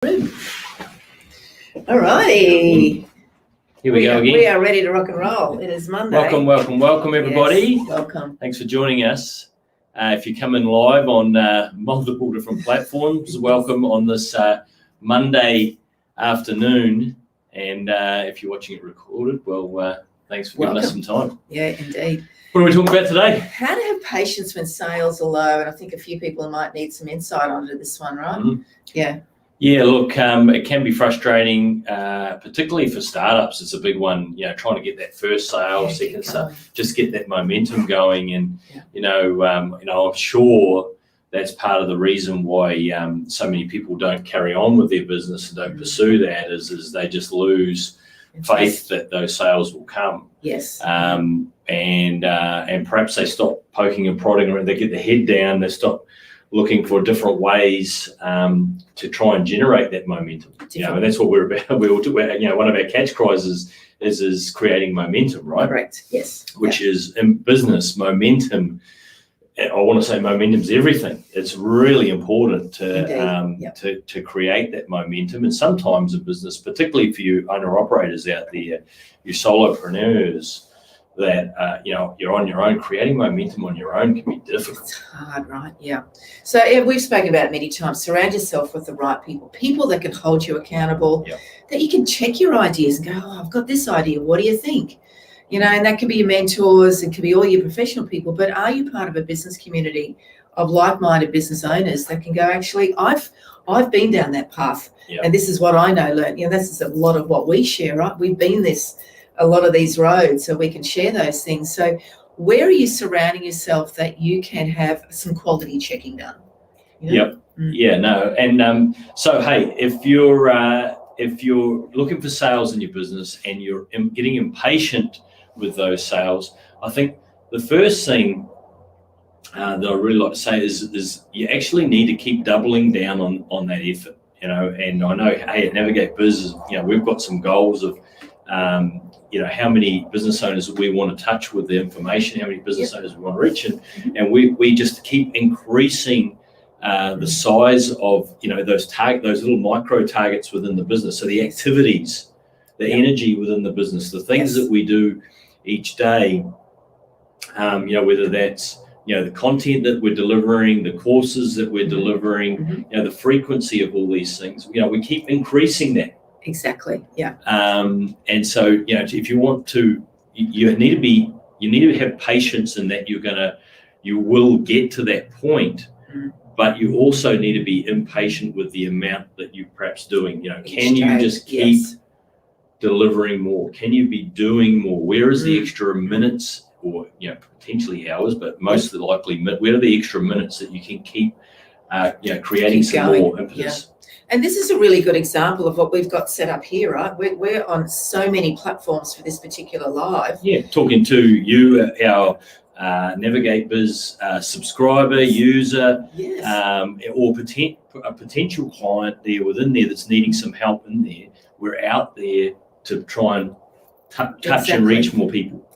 All righty. Here we go again. We are ready to rock and roll. It is Monday. Welcome, everybody. Yes, welcome. Thanks for joining us. If you're coming live on multiple different platforms, welcome on this Monday afternoon. And if you're watching it recorded, well, thanks for giving us some time. Yeah, indeed. What are we talking about today? How to have patience when sales are low. And I think a few people might need some insight onto this one, right? Mm-hmm. Yeah. Yeah, look, it can be frustrating, particularly for startups. It's a big one, trying to get that first sale, second sale, just get that momentum going. And, I'm sure that's part of the reason why so many people don't carry on with their business and don't pursue that is they just lose faith that those sales will come. Yes. And perhaps they stop poking and prodding around, they get their head down, they stop looking for different ways to try and generate that momentum. And that's what we're about. One of our catch cries is creating momentum, right? Correct. Yes. Which is in business, momentum. I want to say momentum's everything. It's really important to create that momentum. And sometimes in business, particularly for you owner operators out there, you solopreneurs, that you're on your own, creating momentum on your own can be difficult. It's hard, right? Yeah. So we've spoken about it many times. Surround yourself with the right people that can hold you accountable, that you can check your ideas and go, I've got this idea. What do you think? And that can be your mentors, it could be all your professional people, but are you part of a business community of like-minded business owners that can go, actually, I've been down that path and this is what I know, learn. This is a lot of what we share, right? We've been a lot of these roads, so we can share those things. So where are you surrounding yourself that you can have some quality checking done? Yep. Yeah, no. And so, hey, if you're looking for sales in your business and you're getting impatient with those sales, I think the first thing that I really like to say is you actually need to keep doubling down on that effort, and I know, hey, at Navigate Biz, we've got some goals of how many business owners we want to touch with the information, how many business owners we want to reach, and we just keep increasing the size of those little micro targets within the business. So the activities, the energy within the business, the things that we do each day, whether that's the content that we're delivering, the courses that we're delivering, the frequency of all these things, we keep increasing that. Exactly. Yeah. And so, if you want to, you need to have patience in that you will get to that point, but you also need to be impatient with the amount that you're perhaps doing. Can you just keep delivering more? Can you be doing more? Where is the extra minutes or, potentially hours, but most likely, where are the extra minutes that you can keep, creating some more impetus? Yeah. And this is a really good example of what we've got set up here, right? We're on so many platforms for this particular live. Yeah, talking to you, our Navigate Biz subscriber, user, or a potential client there within there that's needing some help in there. We're out there to try and touch and reach more people.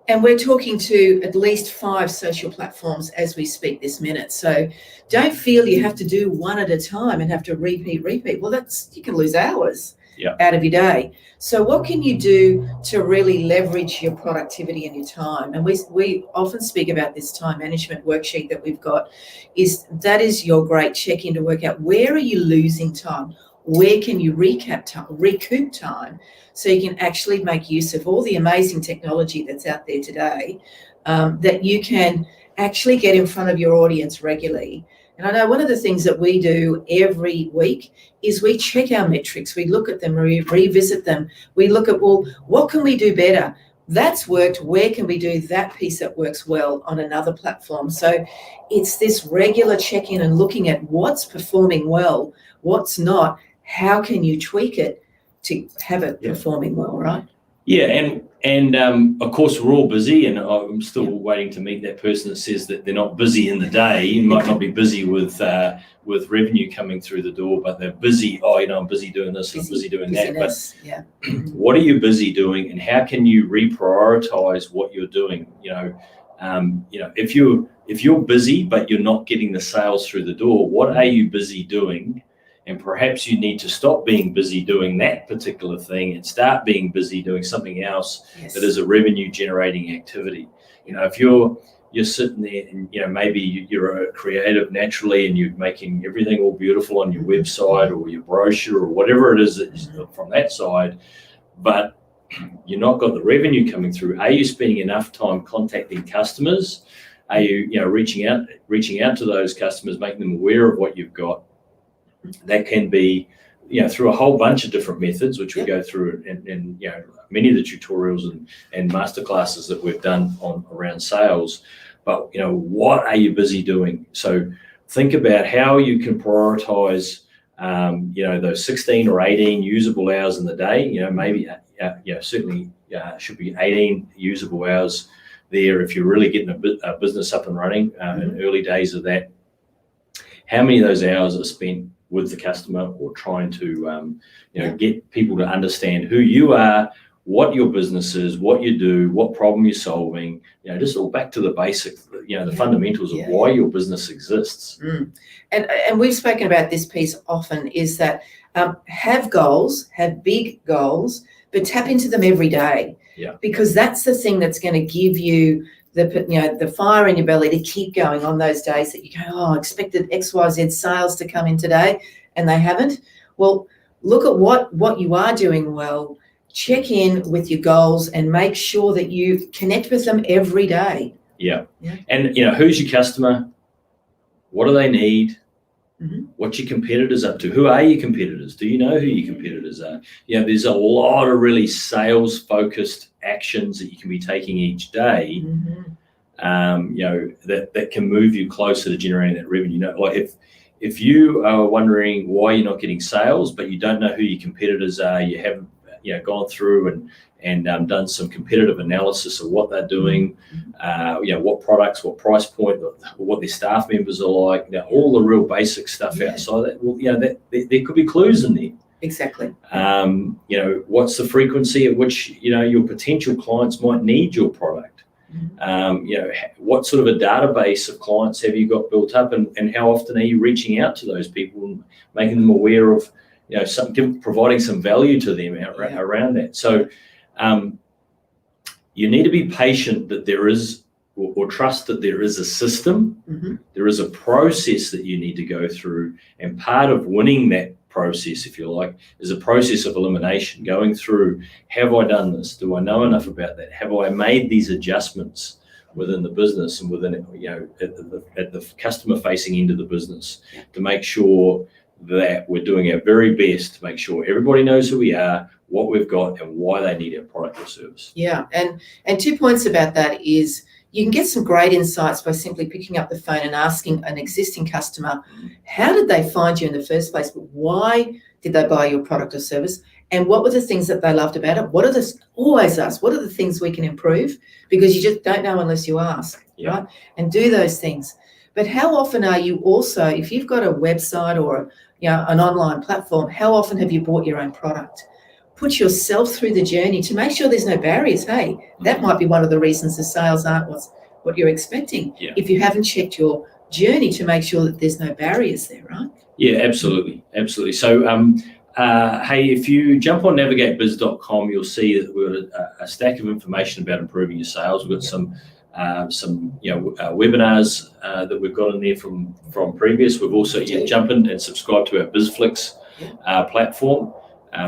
And we're talking to at least 5 social platforms as we speak this minute. So don't feel you have to do one at a time and have to repeat. Well, you can lose hours out of your day. So what can you do to really leverage your productivity and your time? And we often speak about this time management worksheet that we've got. That is your great check-in to work out where are you losing time? Where can you recoup time? So you can actually make use of all the amazing technology that's out there today, that you can actually get in front of your audience regularly. And I know one of the things that we do every week is we check our metrics. We look at them, revisit them. We look at, well, what can we do better? That's worked. Where can we do that piece that works well on another platform? So it's this regular check-in and looking at what's performing well, what's not, how can you tweak it to have it performing well, right? Yeah, and of course we're all busy, and I'm still waiting to meet that person that says that they're not busy in the day. You might not be busy with revenue coming through the door, but they're busy. I'm busy doing this, I'm busy doing that. But what are you busy doing, and how can you reprioritize what you're doing? If you're busy but you're not getting the sales through the door, what are you busy doing? And perhaps you need to stop being busy doing that particular thing and start being busy doing something else Yes. that is a revenue generating activity. If you're sitting there and maybe you're a creative naturally and you're making everything all beautiful on your website or your brochure or whatever it is that is from that side, but you're not got the revenue coming through. Are you spending enough time contacting customers? Are you reaching out to those customers, making them aware of what you've got? That can be through a whole bunch of different methods, which we go through in many of the tutorials and masterclasses that we've done around sales. But what are you busy doing? So think about how you can prioritize those 16 or 18 usable hours in the day. Maybe certainly should be 18 usable hours there if you're really getting a business up and running in early days of that. How many of those hours are spent with the customer or trying to get people to understand who you are, what your business is, what you do, what problem you're solving, just all back to the basics, the fundamentals of why your business exists. And we've spoken about this piece often, is that have goals, have big goals, but tap into them every day. Yeah. Because that's the thing that's going to give you the fire in your belly to keep going on those days that you go, I expected XYZ sales to come in today and they haven't. Well, look at what you are doing well, check in with your goals and make sure that you connect with them every day. Yeah. And who's your customer? What do they need? What's your competitors up to? Who are your competitors? Do you know who your competitors are? There's a lot of really sales focused actions that you can be taking each day, that can move you closer to generating that revenue. Like if you are wondering why you're not getting sales, but you don't know who your competitors are, you haven't gone through and done some competitive analysis of what they're doing, what products, what price point, what their staff members are like, all the real basic stuff outside that. Well, there could be clues in there. Exactly. What's the frequency at which your potential clients might need your product? What sort of a database of clients have you got built up, and how often are you reaching out to those people and making them aware of providing some value to them around that? So you need to be patient that there is, or trust that there is a system, there is a process that you need to go through, and part of winning that process, if you like, is a process of elimination, going through, have I done this? Do I know enough about that? Have I made these adjustments within the business and within at the customer facing end of the business to make sure that we're doing our very best to make sure everybody knows who we are, what we've got, and why they need our product or service. Yeah, and 2 points about that is you can get some great insights by simply picking up the phone and asking an existing customer, how did they find you in the first place? Why did they buy your product or service? And what were the things that they loved about it? Always ask, what are the things we can improve? Because you just don't know unless you ask, right? And do those things. But how often are you also, if you've got a website or an online platform, how often have you bought your own product? Put yourself through the journey to make sure there's no barriers. Hey, that might be one of the reasons the sales aren't what you're expecting. If you haven't checked your journey to make sure that there's no barriers there, right? Yeah, absolutely. So, hey, if you jump on navigatebiz.com, you'll see that we've got a stack of information about improving your sales. We've got some webinars that we've got in there from previous. We've also jump in and subscribe to our BizFlix platform.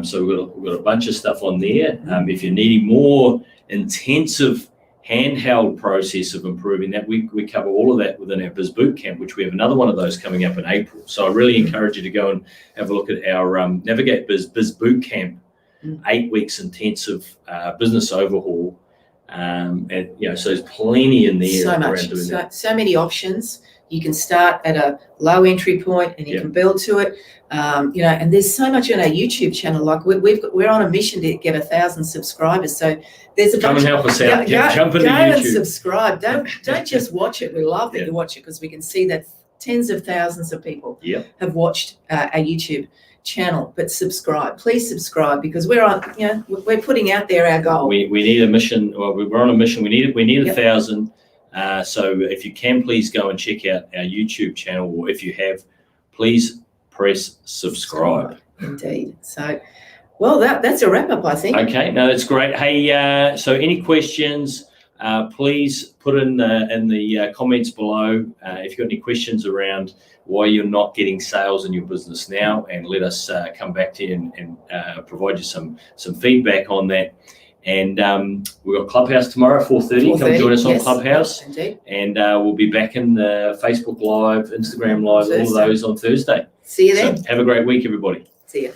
So we've got a bunch of stuff on there. If you're needing more intensive handheld process of improving that, we cover all of that within our Biz Bootcamp, which we have another one of those coming up in April. So I really encourage you to go and have a look at our Navigate Biz Bootcamp, 8 weeks intensive business overhaul. And so there's plenty in there. So much, so many options. You can start at a low entry point and you can build to it. And there's so much on our YouTube channel. Like we're on a mission to get 1,000 subscribers. So there's a come and help us out. Jump into YouTube. And subscribe. Don't just watch it. We love that you watch it because we can see that tens of thousands of people have watched our YouTube channel. But subscribe, please subscribe, because we're on. We're putting out there our goal. We need a mission. Well, we're on a mission. We need 1,000. So if you can, please go and check out our YouTube channel, or if you have, please press subscribe. Indeed. So, well, that's a wrap up, I think. Okay, no, that's great. Hey, so any questions, please put in the comments below if you've got any questions around why you're not getting sales in your business now, and let us come back to you and provide you some feedback on that. And we've got Clubhouse tomorrow, 4:30. Come join us on Clubhouse. Indeed. And we'll be back in the Facebook Live, Instagram Live, all of those on Thursday. See you then. So have a great week, everybody. See you.